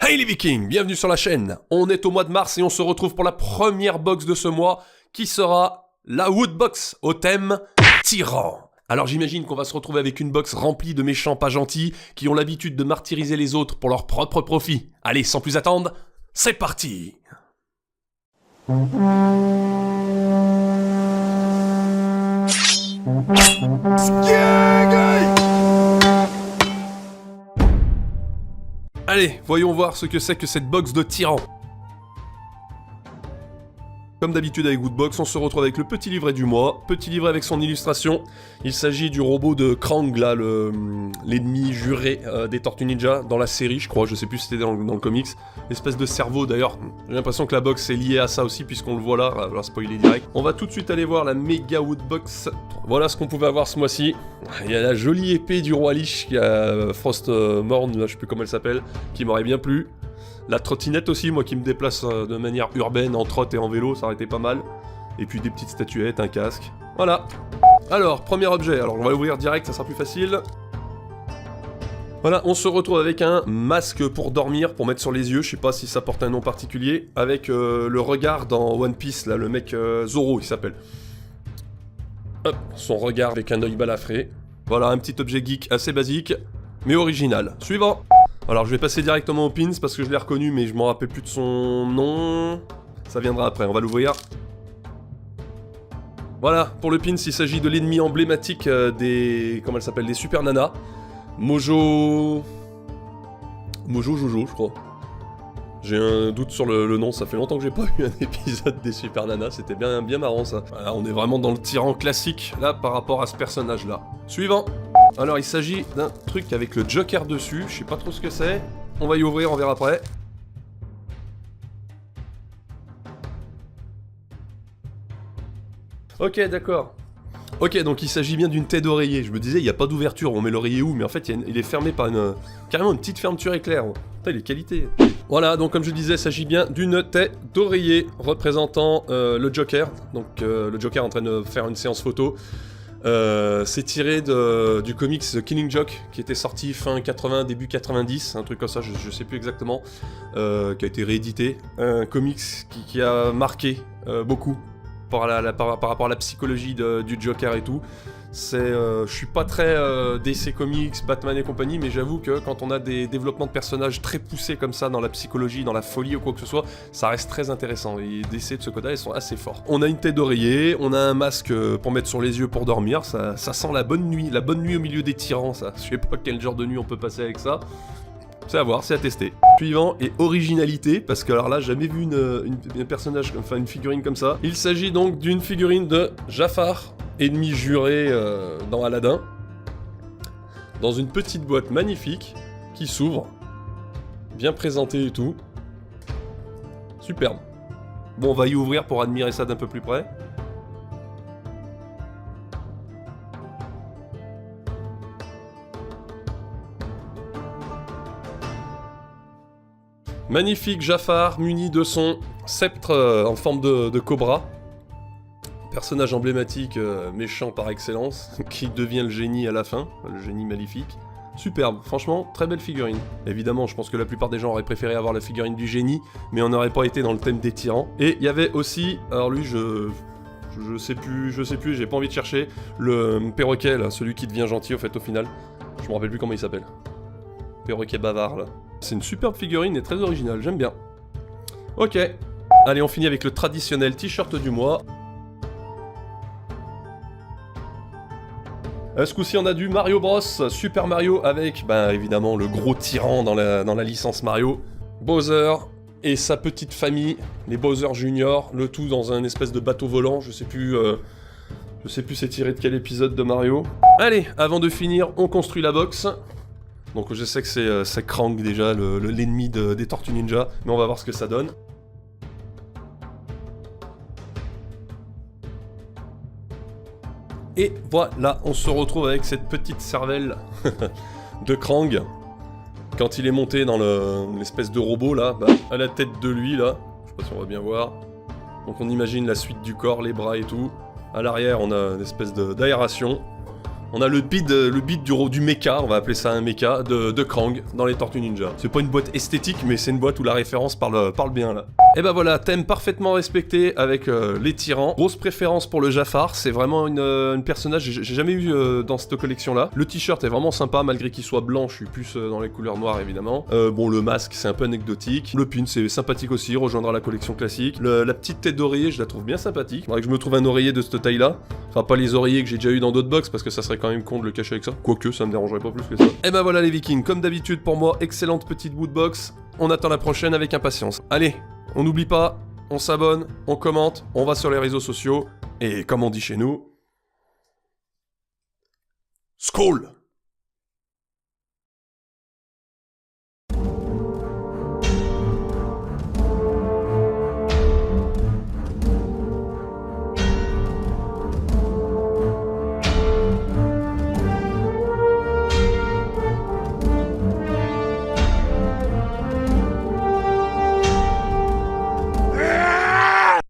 Hey les Vikings, bienvenue sur la chaîne. On est au mois de mars et on se retrouve pour la première box de ce mois qui sera la Woodbox au thème tyran. Alors j'imagine qu'on va se retrouver avec une box remplie de méchants pas gentils qui ont l'habitude de martyriser les autres pour leur propre profit. Allez, sans plus attendre, c'est parti. Allez, voyons voir ce que c'est que cette box de tyran. Comme d'habitude avec Woodbox, on se retrouve avec le petit livret du mois, petit livret avec son illustration. Il s'agit du robot de Krang, là, l'ennemi juré des Tortues Ninja, dans la série, je crois, je sais plus si c'était dans le comics. Espèce de cerveau, d'ailleurs, j'ai l'impression que la box est liée à ça aussi, puisqu'on le voit là, on va spoiler direct. On va tout de suite aller voir la méga Woodbox. Voilà ce qu'on pouvait avoir ce mois-ci. Il y a la jolie épée du roi Lich, qui a Frostmourne, là, je sais plus comment elle s'appelle, qui m'aurait bien plu. La trottinette aussi, moi qui me déplace de manière urbaine, en trotte et en vélo, ça aurait été pas mal. Et puis des petites statuettes, un casque. Voilà. Alors, premier objet. Alors, on va l'ouvrir direct, ça sera plus facile. Voilà, on se retrouve avec un masque pour dormir, pour mettre sur les yeux. Je sais pas si ça porte un nom particulier. Avec le regard dans One Piece, là, le mec Zoro, il s'appelle. Hop, son regard avec un œil balafré. Voilà, un petit objet geek assez basique, mais original. Suivant. Alors je vais passer directement au pins parce que je l'ai reconnu mais je m'en rappelle plus de son nom. Ça viendra après, on va l'ouvrir. Voilà, pour le pins il s'agit de l'ennemi emblématique des... Comment elle s'appelle? Des Super Nana. Mojo Jojo je crois. J'ai un doute sur le nom, ça fait longtemps que j'ai pas eu un épisode des Super Nana, c'était bien marrant ça. Voilà, on est vraiment dans le tyran classique là par rapport à ce personnage là. Suivant. Alors il s'agit d'un truc avec le Joker dessus, je sais pas trop ce que c'est. On va y ouvrir, on verra après. Ok, d'accord. Ok, donc il s'agit bien d'une tête d'oreiller. Je me disais, il n'y a pas d'ouverture, on met l'oreiller où? Mais en fait, il est fermé par carrément une petite fermeture éclair. Putain, il est qualité. Voilà, donc comme je disais, il s'agit bien d'une tête d'oreiller représentant le Joker. Donc le Joker en train de faire une séance photo. C'est tiré du comics The Killing Joke qui était sorti fin 80, début 90, un truc comme ça, je sais plus exactement, qui a été réédité. Un comics qui a marqué beaucoup par rapport à la psychologie du Joker et tout. Je suis pas très DC Comics, Batman et compagnie, mais j'avoue que quand on a des développements de personnages très poussés comme ça dans la psychologie, dans la folie ou quoi que ce soit, ça reste très intéressant. Et DC de ce côté-là, ils sont assez forts. On a une tête d'oreiller, on a un masque pour mettre sur les yeux pour dormir, ça sent la bonne nuit au milieu des tyrans, ça. Je sais pas quel genre de nuit on peut passer avec ça. C'est à voir, c'est à tester. Suivant est originalité, parce que alors là, jamais vu un personnage, enfin une figurine comme ça. Il s'agit donc d'une figurine de Jafar, ennemi juré dans Aladdin, dans une petite boîte magnifique qui s'ouvre, bien présentée et tout. Superbe. Bon, on va y ouvrir pour admirer ça d'un peu plus près. Magnifique Jafar muni de son sceptre en forme de cobra. Personnage emblématique, méchant par excellence, qui devient le génie à la fin, le génie maléfique. Superbe, franchement, très belle figurine. Évidemment, je pense que la plupart des gens auraient préféré avoir la figurine du génie, mais on n'aurait pas été dans le thème des tyrans. Et il y avait aussi, alors lui, je sais plus, j'ai pas envie de chercher, le perroquet, là, celui qui devient gentil, au fait, au final. Je me rappelle plus comment il s'appelle. Perroquet bavard, là. C'est une superbe figurine et très originale, j'aime bien. Ok. Allez, on finit avec le traditionnel t-shirt du mois. Ce coup-ci, on a du Mario Bros, Super Mario avec, évidemment, le gros tyran dans la licence Mario, Bowser et sa petite famille, les Bowser Junior, le tout dans un espèce de bateau volant, je sais plus c'est tiré de quel épisode de Mario. Allez, avant de finir, on construit la box. Donc je sais que c'est Krang déjà, l'ennemi des Tortues Ninja, mais on va voir ce que ça donne. Et voilà, on se retrouve avec cette petite cervelle de Krang. Quand il est monté dans l'espèce de robot là, à la tête de lui là, je sais pas si on va bien voir. Donc on imagine la suite du corps, les bras et tout. À l'arrière on a une espèce d'aération. On a le beat du mecha, on va appeler ça un mecha, de Krang dans les Tortues Ninja. C'est pas une boîte esthétique, mais c'est une boîte où la référence parle bien là. Et bah voilà, thème parfaitement respecté avec les tyrans. Grosse préférence pour le Jafar, c'est vraiment une personnage que j'ai jamais eu dans cette collection là. Le t-shirt est vraiment sympa, malgré qu'il soit blanc, je suis plus dans les couleurs noires évidemment. Bon, le masque c'est un peu anecdotique. Le pin c'est sympathique aussi, rejoindra la collection classique. La petite tête d'oreiller, je la trouve bien sympathique. Faudrait que je me trouve un oreiller de cette taille là. Enfin, pas les oreillers que j'ai déjà eu dans d'autres box, parce que ça serait quand même con de le cacher avec ça. Quoique, ça me dérangerait pas plus que ça. Et bah voilà les Vikings, comme d'habitude pour moi, excellente petite bootbox. On attend la prochaine avec impatience. Allez, on n'oublie pas, on s'abonne, on commente, on va sur les réseaux sociaux, et comme on dit chez nous... Skål!